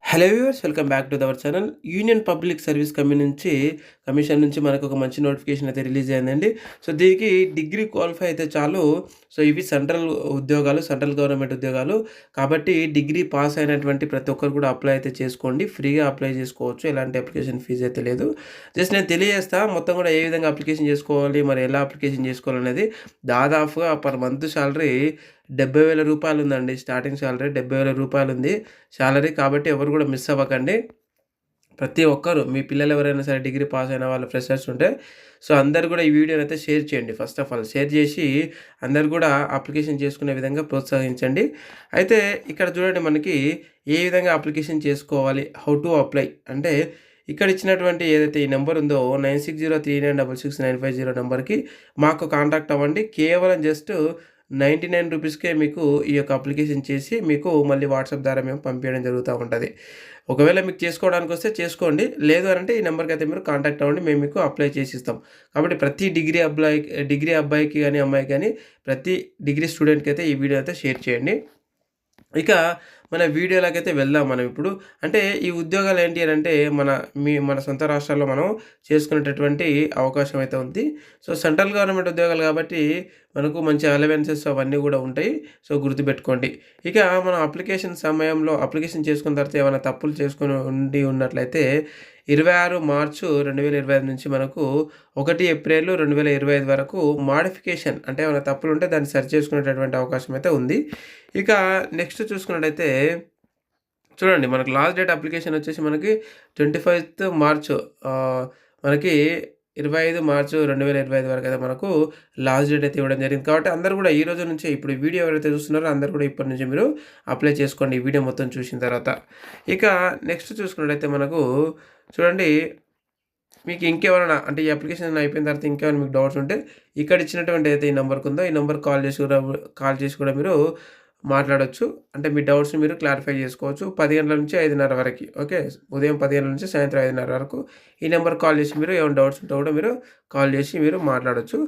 Hello viewers, welcome back to our channel. Union public service commission నుంచి మనకు ఒక మంచి నోటిఫికేషన్ అయితే రిలీజ్ అయిందండి. సో దీనికి డిగ్రీ క్వాలిఫై అయితే చాలు. సో ఇవి సెంట్రల్ ఉద్యోగాలు, సెంట్రల్ గవర్నమెంట్ ఉద్యోగాలు కాబట్టి డిగ్రీ పాస్ అయినటువంటి ప్రతి ఒక్కరు కూడా అప్లై అయితే చేసుకోండి. ఫ్రీగా అప్లై చేసుకోవచ్చు, ఎలాంటి అప్లికేషన్ ఫీజు అయితే లేదు. జస్ట్ నేను తెలియజేస్తా మొత్తం కూడా ఏ విధంగా అప్లికేషన్ చేసుకోవాలి, మరి ఎలా అప్లికేషన్ చేసుకోవాలనేది. దాదాపుగా పర్ మంత్ శాలరీ 70,000 రూపాయలు ఉందండి. స్టార్టింగ్ శాలరీ 70,000 రూపాయలు ఉంది శాలరీ. కాబట్టి ఎవరు కూడా మిస్ అవ్వకండి. ప్రతి ఒక్కరు మీ పిల్లలు ఎవరైనా సరే డిగ్రీ పాస్ అయిన వాళ్ళు ఫ్రెషర్స్ ఉంటే సో అందరు కూడా ఈ వీడియోని అయితే షేర్ చేయండి. ఫస్ట్ ఆఫ్ ఆల్ షేర్ చేసి అందరు కూడా అప్లికేషన్ చేసుకునే విధంగా ప్రోత్సహించండి. అయితే ఇక్కడ చూడండి, మనకి ఏ విధంగా అప్లికేషన్ చేసుకోవాలి, హౌ టు అప్లై అంటే ఇక్కడ ఇచ్చినటువంటి ఏదైతే ఈ నెంబర్ ఉందో 9603966950 నెంబర్కి మాకు కాంటాక్ట్ అవ్వండి. కేవలం జస్ట్ 99 రూపీస్కే మీకు ఈ యొక్క అప్లికేషన్ చేసి మీకు మళ్ళీ వాట్సాప్ ద్వారా మేము పంపించడం జరుగుతూ ఉంటుంది. ఒకవేళ మీకు చేసుకోవడానికి వస్తే చేసుకోండి, లేదు అంటే ఈ నెంబర్కి అయితే మీరు కాంటాక్ట్ అవ్వండి, మేము మీకు అప్లై చేసి ఇస్తాం. కాబట్టి ప్రతి డిగ్రీ అబ్బాయికి కానీ అమ్మాయికి కానీ ప్రతి డిగ్రీ స్టూడెంట్కి అయితే ఈ వీడియో అయితే షేర్ చేయండి. ఇక మన వీడియోలకైతే వెళ్దాం మనం ఇప్పుడు. అంటే ఈ ఉద్యోగాలు ఏంటి అని అంటే మన సొంత రాష్ట్రాల్లో మనం చేసుకునేటటువంటి అవకాశం అయితే ఉంది. సో సెంట్రల్ గవర్నమెంట్ ఉద్యోగాలు కాబట్టి మనకు మంచి అలవెన్సెస్ అవన్నీ కూడా ఉంటాయి. సో గుర్తుపెట్టుకోండి. ఇక మనం అప్లికేషన్ చేసుకున్న తర్వాత ఏమైనా తప్పులు చేసుకొని ఉన్నట్లయితే 26 మార్చు 2025 నుంచి మనకు 1 ఏప్రిల్ 2025 వరకు మాడిఫికేషన్ అంటే ఏమైనా తప్పులు ఉంటే దాన్ని సరి చేసుకునేటటువంటి అవకాశం అయితే ఉంది. ఇక నెక్స్ట్ చూసుకున్నట్టయితే చూడండి, మనకు లాస్ట్ డేట్ అప్లికేషన్ వచ్చేసి మనకి 25th మార్చు మనకి 25 మార్చు 2025 వరకు అయితే మనకు లాస్ట్ డేట్ అయితే ఇవ్వడం జరిగింది. కాబట్టి అందరూ కూడా ఈ రోజు నుంచే, ఇప్పుడు ఈ వీడియో ఎవరైతే చూస్తున్నారో అందరూ కూడా ఇప్పటి నుంచి మీరు అప్లై చేసుకోండి ఈ వీడియో మొత్తం చూసిన తర్వాత. ఇక నెక్స్ట్ చూసుకున్నట్టయితే మనకు చూడండి, మీకు ఇంకెవరైనా అంటే ఈ అప్లికేషన్ అయిపోయిన తర్వాత ఇంకేమైనా మీకు డౌట్స్ ఉంటే ఇక్కడ ఇచ్చినటువంటి అయితే ఈ నెంబర్కి ఉందో ఈ నెంబర్ కాల్ చేసి కూడా మీరు మాట్లాడొచ్చు. అంటే మీ డౌట్స్ని మీరు క్లారిఫై చేసుకోవచ్చు. 10 గంటల నుంచి 5:30 వరకు. ఓకే, ఉదయం 10 గంటల నుంచి సాయంత్రం 5:30 వరకు ఈ నెంబర్ కాల్ చేసి మీరు ఏమైనా డౌట్స్ ఉంటే కూడా మీరు కాల్ చేసి మీరు మాట్లాడొచ్చు.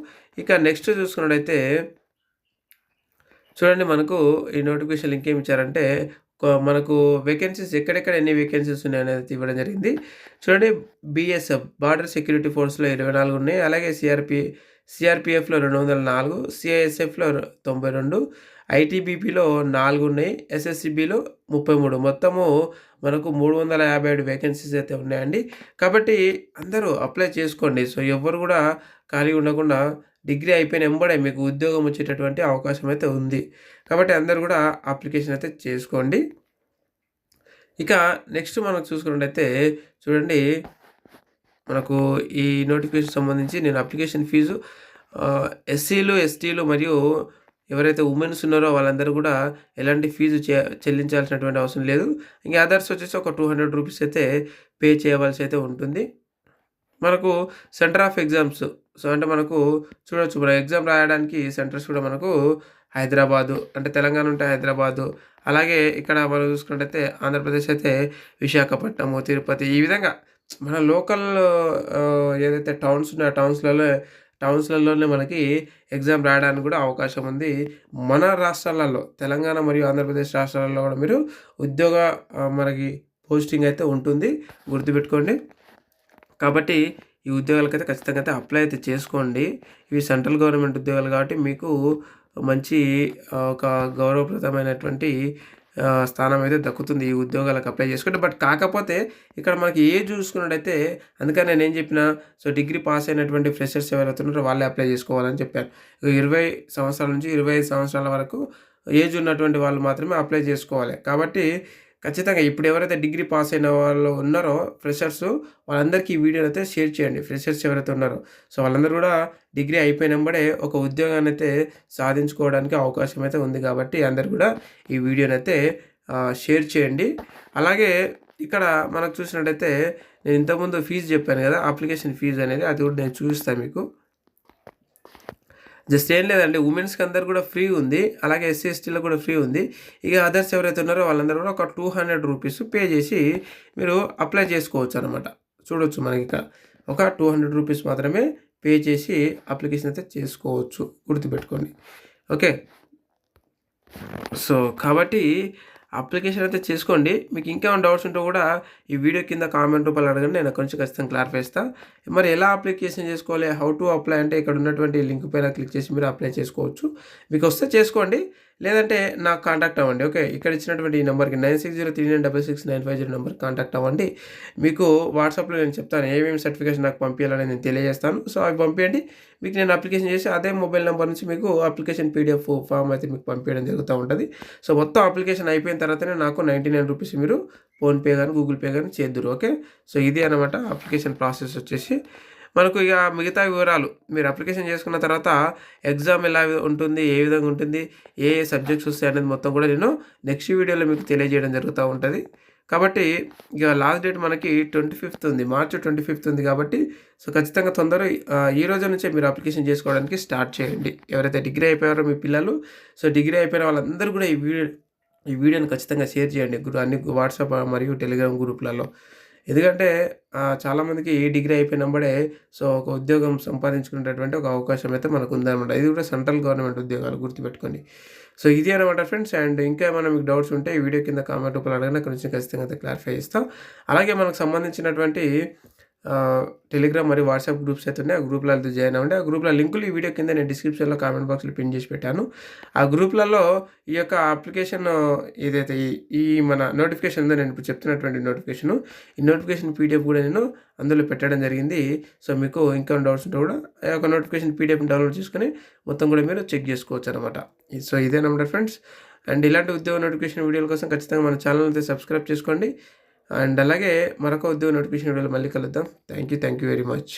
ఇక నెక్స్ట్ చూసుకున్నట్టయితే చూడండి, మనకు ఈ నోటిఫికేషన్ లింక్ ఏమి ఇచ్చారంటే మనకు వేకెన్సీస్ ఎక్కడెక్కడ ఎన్ని వేకెన్సీస్ ఉన్నాయనేది ఇవ్వడం జరిగింది. చూడండి, BSF బార్డర్ సెక్యూరిటీ ఫోర్స్లో 24 ఉన్నాయి. అలాగే సిఆర్పిఎఫ్లో 204, CISFలో 92, ITBPలో 4 ఉన్నాయి, SSCBలో 33, మొత్తము మనకు 357 వేకెన్సీస్ అయితే ఉన్నాయండి. కాబట్టి అందరూ అప్లై చేసుకోండి. సో ఎవరు కూడా ఖాళీ ఉండకుండా డిగ్రీ అయిపోయిన వెంబడే మీకు ఉద్యోగం వచ్చేటటువంటి అవకాశం అయితే ఉంది. కాబట్టి అందరూ కూడా అప్లికేషన్ అయితే చేసుకోండి. ఇక నెక్స్ట్ మనం చూసుకున్నట్టయితే చూడండి, మనకు ఈ నోటిఫికేషన్ సంబంధించి నేను అప్లికేషన్ ఫీజు SCలు STలు మరియు ఎవరైతే ఉమెన్స్ ఉన్నారో వాళ్ళందరూ కూడా ఎలాంటి ఫీజు చెల్లించాల్సినటువంటి అవసరం లేదు. ఇంకా అదర్స్ వచ్చేసి ఒక 200 రూపీస్ అయితే పే చేయవలసి అయితే ఉంటుంది. మనకు సెంటర్ ఆఫ్ ఎగ్జామ్స్, సో అంటే మనకు చూడొచ్చు, మన ఎగ్జామ్ రాయడానికి సెంటర్స్ కూడా మనకు హైదరాబాదు, అంటే తెలంగాణ ఉంటే హైదరాబాదు, అలాగే ఇక్కడ మనం చూసుకున్నట్టయితే ఆంధ్రప్రదేశ్ అయితే విశాఖపట్నము, తిరుపతి, ఈ విధంగా మన లోకల్ ఏదైతే టౌన్స్ ఉన్నాయో టౌన్స్లలోనే మనకి ఎగ్జామ్ రాయడానికి కూడా అవకాశం ఉంది. మన రాష్ట్రాలలో తెలంగాణ మరియు ఆంధ్రప్రదేశ్ రాష్ట్రాలలో కూడా మీరు మనకి పోస్టింగ్ అయితే ఉంటుంది, గుర్తుపెట్టుకోండి. కాబట్టి ఈ ఉద్యోగాలకైతే ఖచ్చితంగా అయితే అప్లై అయితే చేసుకోండి. ఇవి సెంట్రల్ గవర్నమెంట్ ఉద్యోగాలు కాబట్టి మీకు మంచి ఒక గౌరవప్రదమైనటువంటి స్థానం అయితే దక్కుతుంది ఈ ఉద్యోగాలకు అప్లై చేసుకుంటే. బట్ కాకపోతే ఇక్కడ మనకి ఏజ్ చూసుకున్నట్టయితే, అందుకని నేనేం చెప్పిన, సో డిగ్రీ పాస్ అయినటువంటి ఫ్రెషర్స్ ఎవరైతే ఉన్నారో వాళ్ళే అప్లై చేసుకోవాలని చెప్పాను. 20 సంవత్సరాల నుంచి 25 సంవత్సరాల వరకు ఏజ్ ఉన్నటువంటి వాళ్ళు మాత్రమే అప్లై చేసుకోవాలి. కాబట్టి ఖచ్చితంగా ఇప్పుడు ఎవరైతే డిగ్రీ పాస్ అయిన వాళ్ళు ఉన్నారో ఫ్రెషర్స్, వాళ్ళందరికీ ఈ వీడియోని అయితే షేర్ చేయండి. ఫ్రెషర్స్ ఎవరైతే ఉన్నారో సో వాళ్ళందరూ కూడా డిగ్రీ అయిపోయినప్పుడే ఒక ఉద్యోగాన్ని అయితే సాధించుకోవడానికి అవకాశం అయితే ఉంది. కాబట్టి అందరు కూడా ఈ వీడియోని అయితే షేర్ చేయండి. అలాగే ఇక్కడ మనకు చూసినట్టయితే నేను ఇంతకుముందు ఫీజు చెప్పాను కదా, అప్లికేషన్ ఫీజు అనేది, అది కూడా నేను చూపిస్తాను మీకు. జస్ట్ ఏం లేదండి, ఉమెన్స్కి అందరు కూడా ఫ్రీ ఉంది, అలాగే SC STలో కూడా ఫ్రీ ఉంది. ఇక అదర్స్ ఎవరైతే ఉన్నారో వాళ్ళందరూ కూడా ఒక 200 రూపీస్ పే చేసి మీరు అప్లై చేసుకోవచ్చు అనమాట. చూడొచ్చు, మనకి ఇక్కడ ఒక 200 రూపీస్ మాత్రమే పే చేసి అప్లికేషన్ అయితే చేసుకోవచ్చు, గుర్తుపెట్టుకోండి. ఓకే, సో కాబట్టి అప్లికేషన్ అయితే చేసుకోండి. మీకు ఇంకేమైనా డౌట్స్ ఉంటే కూడా ఈ వీడియో కింద కామెంట్ రూపంలో అడగండి. నేను అక్కడి నుంచి ఖచ్చితంగా క్లారిఫై ఇస్తా. మరి ఎలా అప్లికేషన్ చేసుకోవాలి, హౌ టు అప్లై అంటే ఇక్కడ ఉన్నటువంటి లింక్ పైన క్లిక్ చేసి మీరు అప్లై చేసుకోవచ్చు. మీకు వస్తే చేసుకోండి, లేదంటే నాకు కాంటాక్ట్ అవ్వండి. ఓకే, ఇక్కడ ఇచ్చినటువంటి ఈ నెంబర్కి 9603966950 నెంబర్కి కాంటాక్ట్ అవ్వండి. మీకు వాట్సాప్లో నేను చెప్తాను ఏమేమి సర్టిఫికేషన్ నాకు పంపించాలని నేను తెలియజేస్తాను. సో అవి పంపించండి. మీకు నేను అప్లికేషన్ చేసి అదే మొబైల్ నెంబర్ నుంచి మీకు అప్లికేషన్ పీడిఎఫ్ ఫామ్ అయితే మీకు పంపించడం జరుగుతూ ఉంటుంది. సో మొత్తం అప్లికేషన్ అయిపోయిన తర్వాతనే నాకు 99 రూపీస్ మీరు ఫోన్పే కానీ గూగుల్ పే కానీ చేద్దురు. ఓకే, సో ఇది అనమాట అప్లికేషన్ ప్రాసెస్ వచ్చేసి. మనకు ఇక మిగతా వివరాలు మీరు అప్లికేషన్ చేసుకున్న తర్వాత ఎగ్జామ్ ఎలా ఉంటుంది, ఏ విధంగా ఉంటుంది, ఏ ఏ సబ్జెక్ట్స్ వస్తాయి అనేది మొత్తం కూడా నేను నెక్స్ట్ వీడియోలో మీకు తెలియజేయడం జరుగుతూ ఉంటుంది. కాబట్టి ఇక లాస్ట్ డేట్ మనకి 25th ఉంది, మార్చ్ 25th ఉంది. కాబట్టి సో ఖచ్చితంగా ఈ రోజు నుంచే మీరు అప్లికేషన్ చేసుకోవడానికి స్టార్ట్ చేయండి. ఎవరైతే డిగ్రీ అయిపోయారో మీ పిల్లలు, సో డిగ్రీ అయిపోయిన వాళ్ళందరూ కూడా ఈ వీడియోని ఖచ్చితంగా షేర్ చేయండి అన్ని వాట్సాప్ మరియు టెలిగ్రామ్ గ్రూప్లలో. ఎందుకంటే చాలామందికి డిగ్రీ అయిపోయినప్పుడే సో ఒక ఉద్యోగం సంపాదించుకునేటటువంటి ఒక అవకాశం అయితే మనకు ఉందన్నమాట. ఇది కూడా సెంట్రల్ గవర్నమెంట్ ఉద్యోగాలు, గుర్తుపెట్టుకోండి. సో ఇది అనమాట ఫ్రెండ్స్. అండ్ ఇంకా ఏమైనా మీకు డౌట్స్ ఉంటే ఈ వీడియో కింద కామెంట్ రూపంలో అడగండి, అక్కడ నుంచి ఖచ్చితంగా అయితే క్లారిఫై చేస్తాం. అలాగే మనకు సంబంధించినటువంటి టెలిగ్రామ్ మరియు వాట్సాప్ గ్రూప్స్ అయితే ఉన్నాయి. ఆ గ్రూప్లలో జాయిన్ అవ్వండి. ఆ గ్రూప్ల లింకులు ఈ వీడియో కింద నేను డిస్క్రిప్షన్లో కామెంట్ బాక్స్లో పిన్ చేసి పెట్టాను. ఆ గ్రూప్లలో ఈ యొక్క అప్లికేషన్ ఏదైతే ఈ మన నోటిఫికేషన్ ఉందో, నేను ఇప్పుడు చెప్తున్నటువంటి ఈ నోటిఫికేషన్ పీడిఎఫ్ కూడా నేను అందులో పెట్టడం జరిగింది. సో మీకు ఇంకా డౌట్స్ ఉంటే కూడా ఆ యొక్క నోటిఫికేషన్ పీడిఎఫ్ డౌన్లోడ్ చేసుకొని మొత్తం కూడా మీరు చెక్ చేసుకోవచ్చు అనమాట. So ఇదేనమాట friends. అండ్ ఇలాంటి ఉద్యోగ నోటిఫికేషన్ వీడియోల కోసం ఖచ్చితంగా మన ఛానల్ అయితే సబ్స్క్రైబ్ చేసుకోండి. అండ్ అలాగే మరొక ఉద్యోగ నోటిఫికేషన్ వీడియోలో మళ్ళీ కలుద్దాం. Thank you very much.